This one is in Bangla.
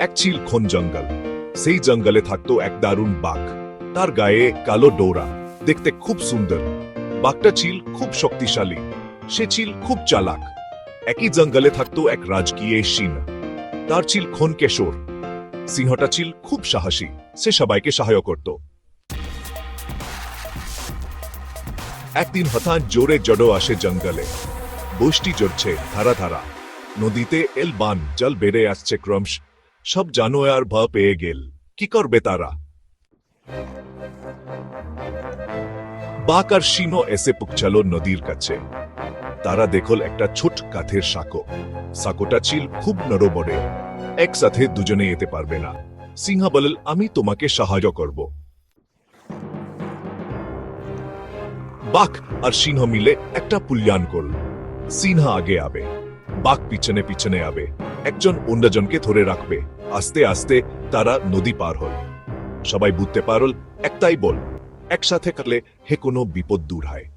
এক ছিল ঘন জঙ্গল। সেই জঙ্গলে থাকতো এক দারুণ বাঘ। তার গায়ে কালো ডোরা, দেখতে খুব সুন্দর। বাঘটা ছিল খুব শক্তিশালী, সে ছিল খুব চালাক। একই জঙ্গলে থাকতো এক রাজকীয় সিংহ, তার ছিল ঘন কেশর। সিংহটা ছিল খুব সাহসী, সে সবাইকে সাহায্য করত। একদিন হঠাৎ জোরে জড়ো আসে জঙ্গলে। বৃষ্টি ঝরছে ধারা ধারা, নদীতে এলবান জল বেড়ে আসছে ক্রমশ। সব জানোয়ার ভয় পেয়ে গেল, কি করবে তারা? বাঘ আর সিংহ এসে পৌঁছালো নদীর কাছে। তারা দেখল একটা ছোট কাঠের সাঁকো। সাঁকোটা ছিল খুব নড়বড়ে, একসাথে দুজনে যেতে পারবে না। সিংহ বলল, আমি তোমাকে সাহায্য করব। বাঘ আর সিংহ মিলে একটা পুলিয়ান করল। সিংহ আগে আবে, বাঘ পিছনে পিছনে আবে, একজন অন্যজনকে ধরে রাখবে। আস্তে আস্তে তারা নদী পার হল। সবাই বুঝতে পারল একটাই বল, একসাথে করলে হে কোনো বিপদ দূর হয়।